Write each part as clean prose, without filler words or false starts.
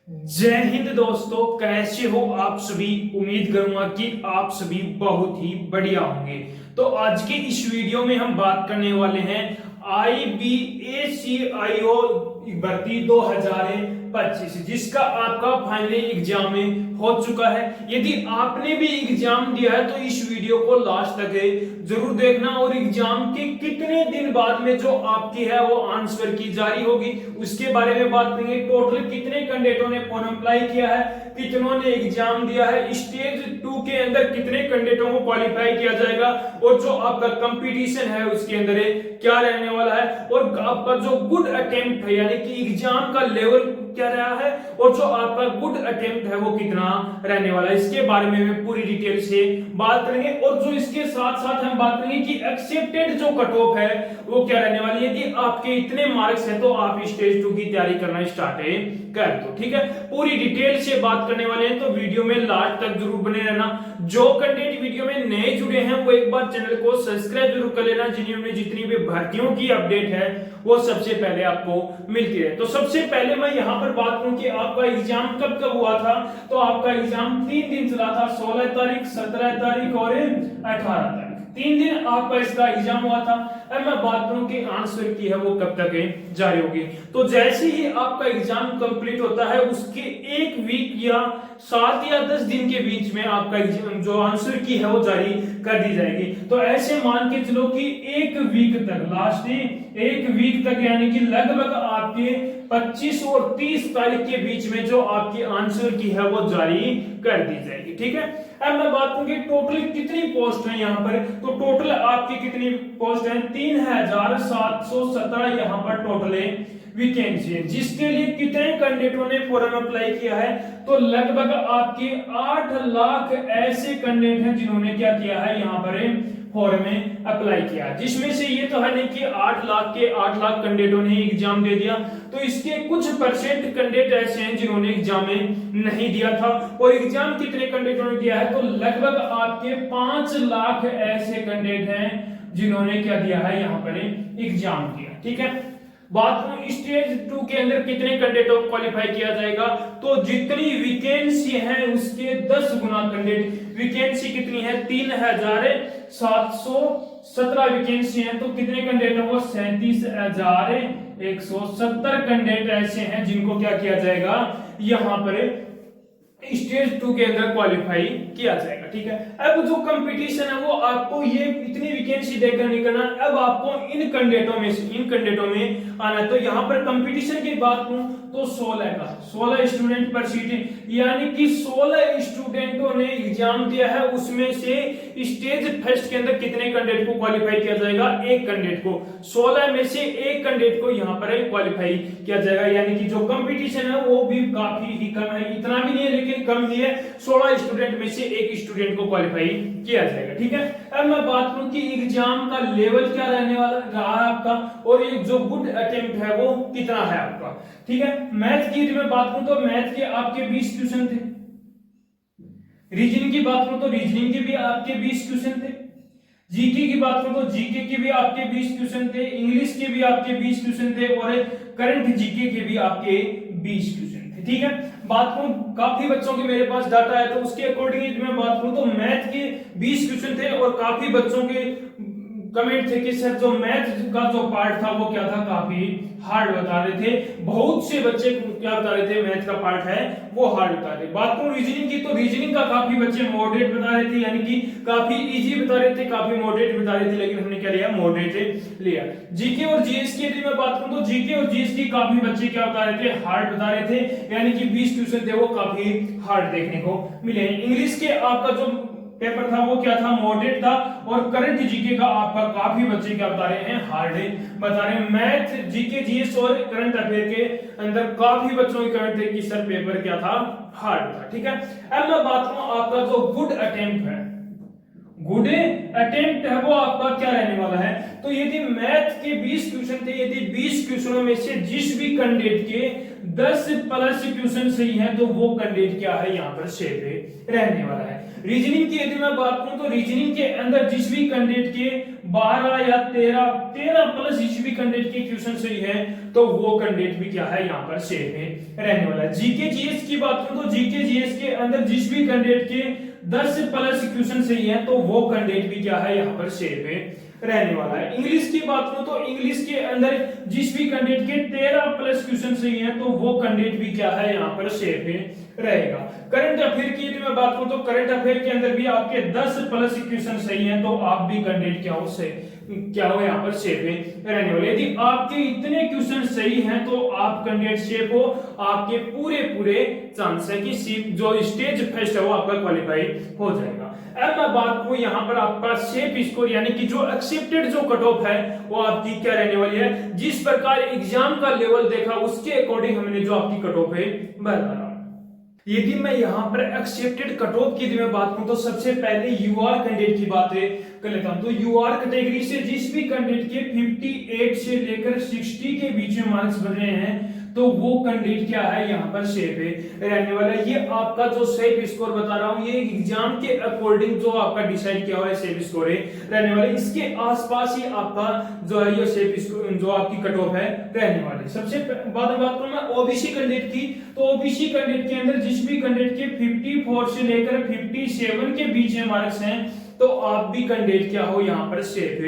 जय हिंद दोस्तों, कैसे हो आप सभी। उम्मीद करूंगा कि आप सभी बहुत ही बढ़िया होंगे। तो आज के इस वीडियो में हम बात करने वाले हैं IBACIO भर्ती 2025, जिसका आपका फाइनली एग्जाम में हो चुका है। यदि आपने भी एग्जाम दिया है तो इस वीडियो को लास्ट तक जरूर देखना, और एग्जाम के कितने दिन बाद में जो आपकी है वो आंसर की जारी होगी उसके बारे में बात करेंगे। टोटल कितने कैंडिडेटों ने फॉर्म अप्लाई किया है, कितनों ने एग्जाम दिया है, स्टेज 2 के अंदर कितने कैंडिडेटों को क्वालिफाई किया जाएगा, और जो आपका कंपटीशन है उसके अंदर क्या रहने वाला है, और आपका जो गुड अटेम्प्ट है यानी कि एग्जाम का लेवल क्या रहा है, और जो आपका गुड अटेम्प्ट है वो कितना रहने वाला है, इसके बारे में हम पूरी डिटेल से बात करेंगे। और जो इसके साथ साथ हम बात करेंगे कि एक्सेप्टेड जो कट ऑफ है वो क्या रहने वाली है। यदि आपके इतने मार्क्स है तो आप स्टेज 2 की तैयारी करना स्टार्ट कर दो। ठीक है, पूरी डिटेल से बात करने वाले हैं, तो वीडियो में लास्ट तक जरूर बने रहना। जो कैंडिडेट वीडियो में नए जुड़े हैं वो एक बार चैनल को सब्सक्राइब जरूर कर लेना, जिन्हें जितनी भी भर्तियों की अपडेट है वो सबसे पहले आपको मिलती है। तो सबसे पहले मैं यहां पर बात करूं कि आपका एग्जाम कब कब हुआ था। तो आपका एग्जाम 3 दिन चला था, 16 तारीख, 17 तारीख और 18 तारीख। 3 दिन आपका इसका एग्जाम हुआ था। अब मैं बात करूं कि आंसर की है वो कब तक जारी होगी। तो जैसे ही आपका एग्जाम कंप्लीट होता है उसके 1 वीक या 7 या 10 दिन के बीच में आपका एग्जाम जो आंसर की है वो जारी कर दी जाएगी। तो ऐसे मान के चलो कि 1 वीक तक, लास्ट 1 वीक तक यानी कि लगभग आपके 25 और 30 तारीख के बीच में जो आपकी आंसर की है वो जारी कर दी जाएगी। ठीक है, अब मैं बात करूंगी टोटल कितनी पोस्ट है यहाँ पर। तो टोटल आपकी कितनी पोस्ट है, 3717 यहाँ पर टोटल वैकेंसी है, जिसके लिए कितने कैंडिडेटों ने फॉर्म अप्लाई किया है। तो लगभग आपके 8 लाख ऐसे कैंडिडेट हैं जिन्होंने क्या किया है यहाँ पर फॉर्म में अप्लाई किया, जिसमें से ये तो है नहीं कि 8 लाख के 8 लाख कैंडिडेटों ने एग्जाम दे दिया। तो इसके कुछ परसेंट कैंडिडेट ऐसे हैं जिन्होंने एग्जाम में नहीं दिया था। और एग्जाम कितने कैंडिडेटों ने दिया है, तो लगभग आपके 5 लाख ऐसे कैंडिडेट हैं जिन्होंने क्या दिया है यहाँ पर एग्जाम दिया। ठीक है, बात करूं स्टेज 2 के अंदर कितने कैंडिडेटों को क्वालिफाई किया जाएगा। तो जितनी वैकेंसी है उसके 10 गुना कैंडिडेट। वैकेंसी कितनी है, 3717 वैकेंसी है। तो कितने कैंडिडेट है वो 37,170 कैंडिडेट ऐसे हैं जिनको क्या किया जाएगा यहाँ पर स्टेज 2 के अंदर क्वालिफाई किया जाएगा। ठीक है, अब जो कंपटीशन है वो आपको ये इतनी वैकेंसी देकर नहीं करना, अब आपको इन कैंडिडेटों में आना है। तो यहाँ पर कंपटीशन की बात करूं तो 16 स्टूडेंट पर सीट, यानी कि 16 स्टूडेंटों ने एग्जाम दिया है, उसमें से स्टेज फर्स्ट के अंदर कितने कैंडिडेट को क्वालिफाई किया जाएगा, एक कैंडिडेट को। 16 में से एक कैंडिडेट को यहाँ पर क्वालिफाई किया जाएगा, यानी कि जो कंपटीशन है वो भी काफी ही कम है, इतना भी नहीं है लेकिन कम ही है। 16 स्टूडेंट में से एक स्टूडेंट को क्वालिफाई किया जाएगा। ठीक है, अब मैं बात करूं कि एग्जाम का लेवल क्या रहने वाला रहा है आपका, और ये जो गुड अटेम्प्ट है वो कितना है आपका। ठीक है, मैथ की मैं बात करूं तो मैथ के आपके 20 क्वेश्चन थे। रीजनिंग की बात करूं तो रीजनिंग के भी आपके 20 क्वेश्चन थे। जीके की बात करूं तो जीके के भी आपके 20 क्वेश्चन थे। इंग्लिश के भी आपके 20 क्वेश्चन थे, और करंट जीके के भी आपके 20 क्वेश्चन थे। ठीक है, बात करूं काफी बच्चों के मेरे पास डाटा है तो उसके अकॉर्डिंग मैं बात करूं तो मैथ के 20 क्वेश्चन थे, और काफी बच्चों के कमेंट थे कि सर जो मैथ का जो पार्ट था वो क्या था, काफी हार्ड बता रहे थे। बहुत से बच्चे क्या बता रहे थे, मैथ का पार्ट है वो हार्ड बता रहे थे। बात करूं रीजनिंग की तो रीजनिंग का काफी बच्चे मॉडरेट बता रहे थे, यानी कि काफी इजी बता रहे थे, काफी मॉडरेट बता रहे थे, लेकिन हमने क्या लिया, मॉडरेट लिया। जीके और जीएस की यदि मैं बात करूं तो जीके और जीएस की काफी बच्चे क्या बता रहे थे, हार्ड बता रहे थे, यानी कि 20 क्वेश्चन थे वो काफी हार्ड देखने को मिले। इंग्लिश के आपका जो पेपर था वो क्या था, मॉडरेट था, और करंट जीके का आपका काफी बच्चे क्या बता रहे हैं, हार्ड बता रहे हैं। मैथ, जीके, जीएस और करंट अफेयर के अंदर काफी बच्चों के कमेंट थे कि सर पेपर क्या था, हार्ड था। ठीक है, अब मैं बात करूं आपका जो गुड अटेम्प्ट है, गुड अटेम्प्ट है वो आपका क्या रहने वाला है। तो यदि मैथ के 20 क्वेश्चन थे, यदि 20 क्वेश्चनों में से जिस भी कैंडिडेट के 10 प्लस क्वेश्चन सही है तो वो कैंडिडेट क्या है यहाँ पर सेफ रहने वाला है। रीजनिंग की यदि मैं बात करूं तो रीजनिंग के अंदर जिस भी कैंडिडेट के 12 या 13 प्लस जिस भी कैंडिडेट के क्वेश्चन सही है तो वो कैंडिडेट भी क्या है यहाँ पर सेफ रहने वाला है। जीके जीएस की बात करूं तो जीके जीएस के अंदर जिस भी कैंडिडेट के 10 प्लस क्वेश्चन सही है तो वो कैंडिडेट भी क्या है यहाँ पर सेफ रहने वाला है। इंग्लिश की बात करूं तो इंग्लिश के अंदर जिस भी कैंडिडेट के 13 प्लस क्वेश्चन सही है तो वो कैंडिडेट भी क्या है यहाँ पर सेफ रहेगा। करंट अफेयर की यदि मैं बात करूं तो करंट अफेयर के अंदर भी आपके 10 प्लस क्वेश्चन सही है तो आप भी कैंडिडेट क्या हो यहाँ पर सेफ रहने वाले। यदि आपके इतने क्वेश्चन सही हैं तो आप कैंडिडेट सेफ हो, आपके पूरे चांस है कि जो स्टेज फर्स्ट है वो आपका क्वालिफाई हो जाएगा। अब मैं बात करूं यहाँ पर आपका सेफ स्कोर यानी कि जो एक्सेप्टेड जो कट ऑफ है वो आपकी क्या रहने वाली है। जिस प्रकार एग्जाम का लेवल देखा उसके अकॉर्डिंग हमने जो आपकी कट ऑफ है बताया। यदि मैं यहाँ पर एक्सेप्टेड कट ऑफ की मैं बात करूं तो सबसे पहले यूआर कैंडिडेट की बातें कर लेता हूं। तो यूआर कैटेगरी से जिस भी कैंडिडेट के 58 से लेकर 60 के बीच में मार्क्स बन रहे हैं तो वो कैंडिडेट क्या है यहाँ पर सेफ रहने वाला है। ये आपका जो सेफ स्कोर बता रहा हूं ये एग्जाम के अकॉर्डिंग जो आपका डिसाइड किया हुआ है सेफ स्कोर रहने वाले, इसके आसपास ही आपका जो है ये सेफ स्कोर जो आपकी कट ऑफ है रहने वाली। सबसे बाद में बात करूं मैं ओबीसी कैंडिडेट की तो ओबीसी कैंडिडेट के अंदर जिस भी कैंडिडेट के 54 से लेकर 57 के बीच में मार्क्स हैं तो आप भी कैंडिडेट क्या हो यहाँ पर सेफ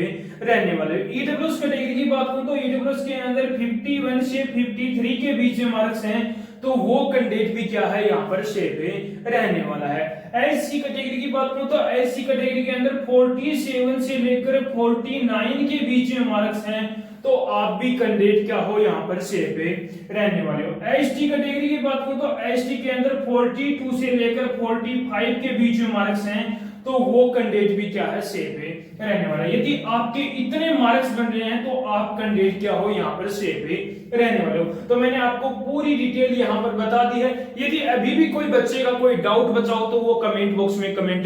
रहने वाले। ईडब्ल्यूएस कैटेगरी की बात करूं तो ईडब्ल्यूएस के अंदर 51 से 53 के बीच में मार्क्स हैं तो वो कैंडिडेट भी क्या है यहाँ पर सेफ रहने वाला है। एससी कैटेगरी की बात करूं तो एससी कैटेगरी के अंदर 47 से लेकर 49 के बीच में मार्क्स हैं तो आप भी कैंडिडेट क्या हो यहाँ पर सेफ रहने वाले हो। एसटी कैटेगरी की बात करूं तो एसटी के अंदर 42 से लेकर 45 के बीच में मार्क्स हैं तो वो कैंडिडेट भी क्या है सेफ रहने वाला है। यदि आपके इतने मार्क्स बन रहे हैं तो आप कैंडिडेट क्या हो यहाँ पर सेफ रहने वाले हो। तो मैंने आपको पूरी डिटेल यहाँ पर बता दी है। यदि अभी भी कोई बच्चे का कोई डाउट बचा हो तो वो कमेंट बॉक्स में कमेंट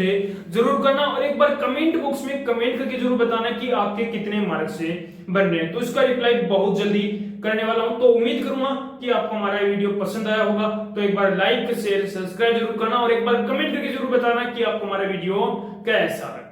जरूर करना और एक बार कमेंट बॉक्स में कमेंट करके जरूर बताना कि आपके कितने मार्क्स से बन रहे हैं, तो इसका रिप्लाई बहुत जल्दी करने वाला हूं। तो उम्मीद करूंगा कि आपको हमारा वीडियो पसंद आया होगा। तो एक बार लाइक शेयर सब्सक्राइब जरूर करना और एक बार कमेंट करके जरूर बताना कि आपको हमारा वीडियो कैसा लगा।